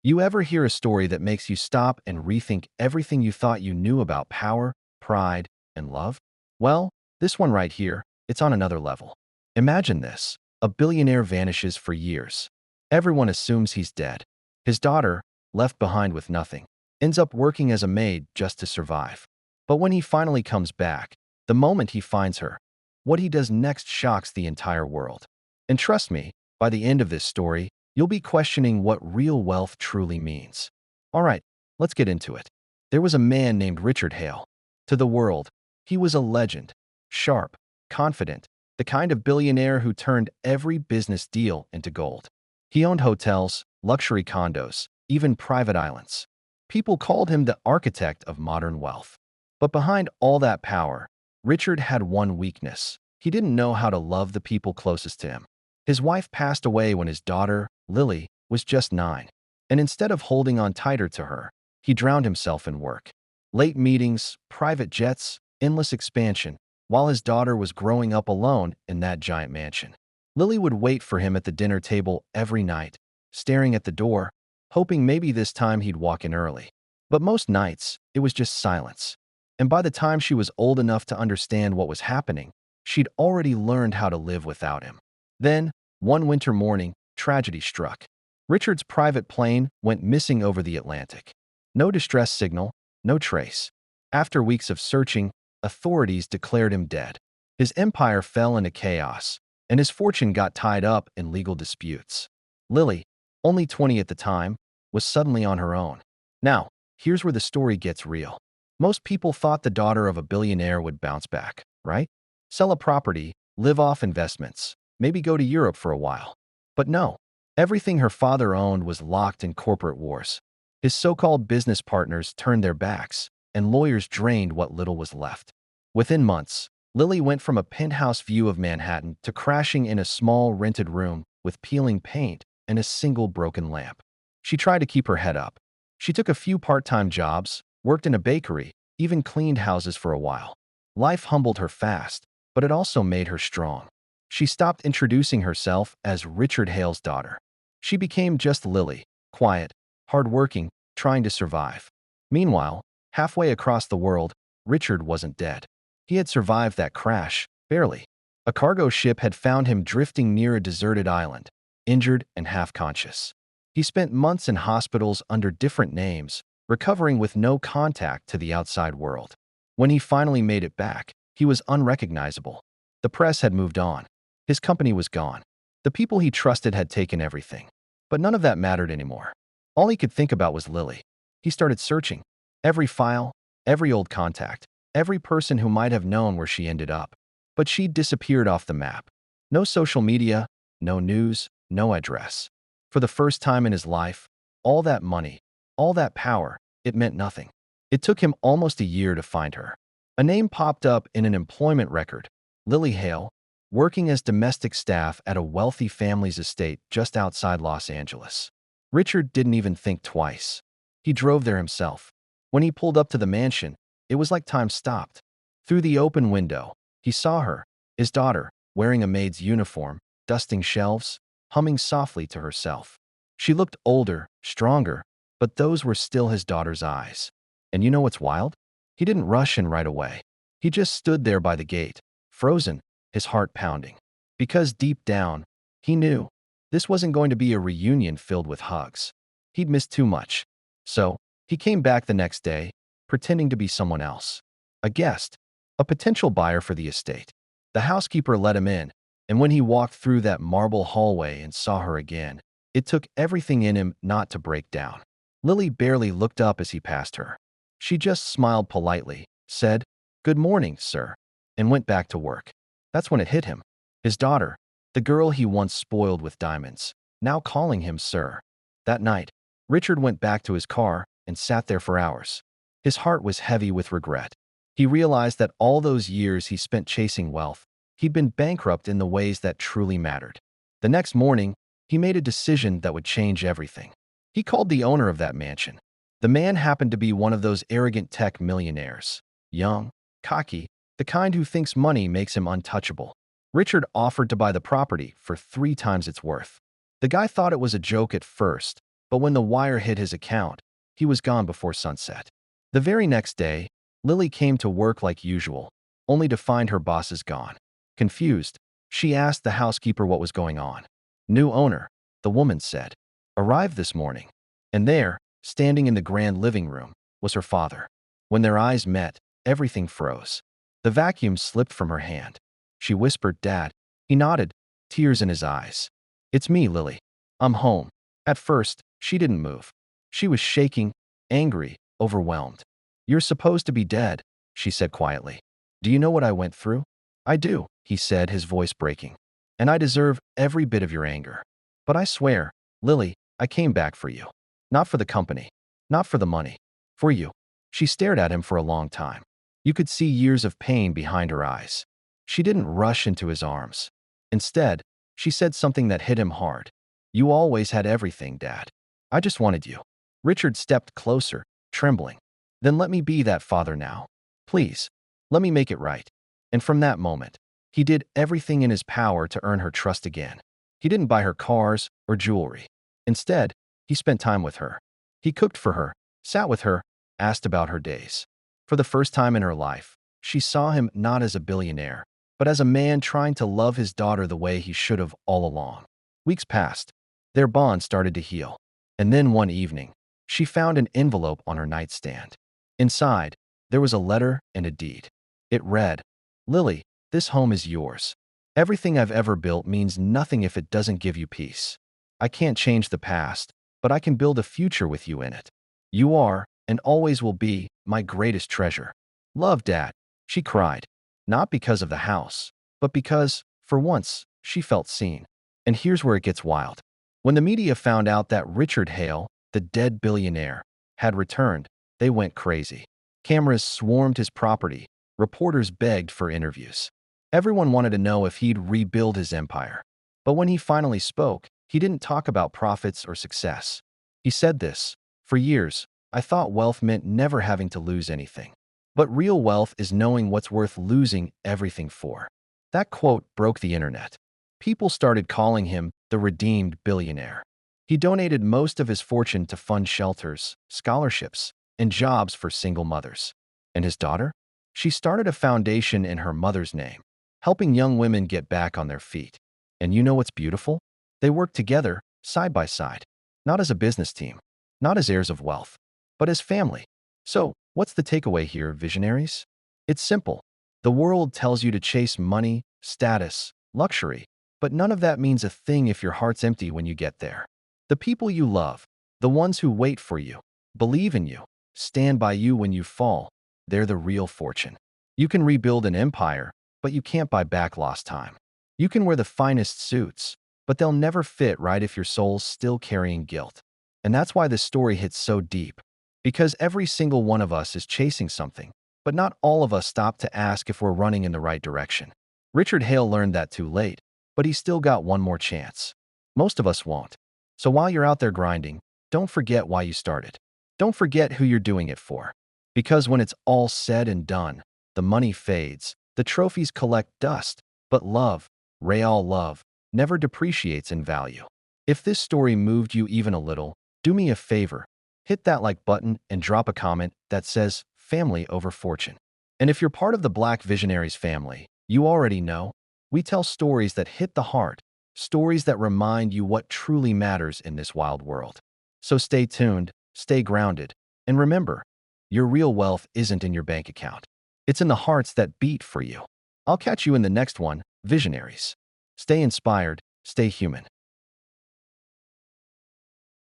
You ever hear a story that makes you stop and rethink everything you thought you knew about power, pride, and love? Well, this one right here, it's on another level. Imagine this. A billionaire vanishes for years. Everyone assumes he's dead. His daughter, left behind with nothing, ends up working as a maid just to survive. But when he finally comes back, the moment he finds her, what he does next shocks the entire world. And trust me, by the end of this story, you'll be questioning what real wealth truly means. All right, let's get into it. There was a man named Richard Hale. To the world, he was a legend, sharp, confident, the kind of billionaire who turned every business deal into gold. He owned hotels, luxury condos, even private islands. People called him the architect of modern wealth. But behind all that power, Richard had one weakness. He didn't know how to love the people closest to him. His wife passed away when his daughter, Lily, was just 9. And instead of holding on tighter to her, he drowned himself in work. Late meetings, private jets, endless expansion, while his daughter was growing up alone in that giant mansion. Lily would wait for him at the dinner table every night, staring at the door, hoping maybe this time he'd walk in early. But most nights, it was just silence. And by the time she was old enough to understand what was happening, she'd already learned how to live without him. Then, one winter morning, tragedy struck. Richard's private plane went missing over the Atlantic. No distress signal, no trace. After weeks of searching, authorities declared him dead. His empire fell into chaos, and his fortune got tied up in legal disputes. Lily, only 20 at the time, was suddenly on her own. Now, here's where the story gets real. Most people thought the daughter of a billionaire would bounce back, right? Sell a property, live off investments, maybe go to Europe for a while. But no, everything her father owned was locked in corporate wars. His so-called business partners turned their backs, and lawyers drained what little was left. Within months, Lily went from a penthouse view of Manhattan to crashing in a small rented room with peeling paint and a single broken lamp. She tried to keep her head up. She took a few part-time jobs, worked in a bakery, even cleaned houses for a while. Life humbled her fast, but it also made her strong. She stopped introducing herself as Richard Hale's daughter. She became just Lily, quiet, hardworking, trying to survive. Meanwhile, halfway across the world, Richard wasn't dead. He had survived that crash, barely. A cargo ship had found him drifting near a deserted island, injured and half-conscious. He spent months in hospitals under different names, recovering with no contact to the outside world. When he finally made it back, he was unrecognizable. The press had moved on. His company was gone. The people he trusted had taken everything. But none of that mattered anymore. All he could think about was Lily. He started searching. Every file, every old contact, every person who might have known where she ended up. But she'd disappeared off the map. No social media, no news, no address. For the first time in his life, all that money, all that power, it meant nothing. It took him almost a year to find her. A name popped up in an employment record. Lily Hale, working as domestic staff at a wealthy family's estate just outside Los Angeles. Richard didn't even think twice. He drove there himself. When he pulled up to the mansion, it was like time stopped. Through the open window, he saw her, his daughter, wearing a maid's uniform, dusting shelves, humming softly to herself. She looked older, stronger, but those were still his daughter's eyes. And you know what's wild? He didn't rush in right away. He just stood there by the gate, frozen, his heart pounding. Because deep down, he knew this wasn't going to be a reunion filled with hugs. He'd missed too much. So, he came back the next day, pretending to be someone else. A guest, a potential buyer for the estate. The housekeeper let him in, and when he walked through that marble hallway and saw her again, it took everything in him not to break down. Lily barely looked up as he passed her. She just smiled politely, said, "Good morning, sir," and went back to work. That's when it hit him. His daughter, the girl he once spoiled with diamonds, now calling him sir. That night, Richard went back to his car and sat there for hours. His heart was heavy with regret. He realized that all those years he spent chasing wealth, he'd been bankrupt in the ways that truly mattered. The next morning, he made a decision that would change everything. He called the owner of that mansion. The man happened to be one of those arrogant tech millionaires. Young, cocky, the kind who thinks money makes him untouchable. Richard offered to buy the property for 3 times its worth. The guy thought it was a joke at first, but when the wire hit his account, he was gone before sunset. The very next day, Lily came to work like usual, only to find her bosses gone. Confused, she asked the housekeeper what was going on. New owner, the woman said, arrived this morning. And there, standing in the grand living room, was her father. When their eyes met, everything froze. The vacuum slipped from her hand. She whispered, "Dad." He nodded, tears in his eyes. "It's me, Lily. I'm home." At first, she didn't move. She was shaking, angry, overwhelmed. "You're supposed to be dead," she said quietly. "Do you know what I went through?" "I do," he said, his voice breaking. "And I deserve every bit of your anger. But I swear, Lily, I came back for you. Not for the company. Not for the money. For you." She stared at him for a long time. You could see years of pain behind her eyes. She didn't rush into his arms. Instead, she said something that hit him hard. "You always had everything, Dad. I just wanted you." Richard stepped closer, trembling. "Then let me be that father now. Please, let me make it right." And from that moment, he did everything in his power to earn her trust again. He didn't buy her cars or jewelry. Instead, he spent time with her. He cooked for her, sat with her, asked about her days. For the first time in her life, she saw him not as a billionaire, but as a man trying to love his daughter the way he should have all along. Weeks passed. Their bond started to heal. And then one evening, she found an envelope on her nightstand. Inside, there was a letter and a deed. It read, "Lily, this home is yours. Everything I've ever built means nothing if it doesn't give you peace. I can't change the past, but I can build a future with you in it. You are, and always will be, my greatest treasure. Love, Dad." She cried, not because of the house, but because, for once, she felt seen. And here's where it gets wild. When the media found out that Richard Hale, the dead billionaire, had returned, they went crazy. Cameras swarmed his property. Reporters begged for interviews. Everyone wanted to know if he'd rebuild his empire. But when he finally spoke, he didn't talk about profits or success. He said this, "For years, I thought wealth meant never having to lose anything. But real wealth is knowing what's worth losing everything for." That quote broke the internet. People started calling him the redeemed billionaire. He donated most of his fortune to fund shelters, scholarships, and jobs for single mothers. And his daughter? She started a foundation in her mother's name, helping young women get back on their feet. And you know what's beautiful? They worked together, side by side, not as a business team, not as heirs of wealth, but as family. So, what's the takeaway here, visionaries? It's simple. The world tells you to chase money, status, luxury, but none of that means a thing if your heart's empty when you get there. The people you love, the ones who wait for you, believe in you, stand by you when you fall, they're the real fortune. You can rebuild an empire, but you can't buy back lost time. You can wear the finest suits, but they'll never fit right if your soul's still carrying guilt. And that's why this story hits so deep. Because every single one of us is chasing something, but not all of us stop to ask if we're running in the right direction. Richard Hale learned that too late, but he's still got one more chance. Most of us won't. So while you're out there grinding, don't forget why you started. Don't forget who you're doing it for. Because when it's all said and done, the money fades, the trophies collect dust, but love, real love, never depreciates in value. If this story moved you even a little, do me a favor. Hit that like button and drop a comment that says family over fortune. And if you're part of the Black Visionaries family, you already know, we tell stories that hit the heart, stories that remind you what truly matters in this wild world. So stay tuned, stay grounded, and remember, your real wealth isn't in your bank account. It's in the hearts that beat for you. I'll catch you in the next one, Visionaries. Stay inspired, stay human.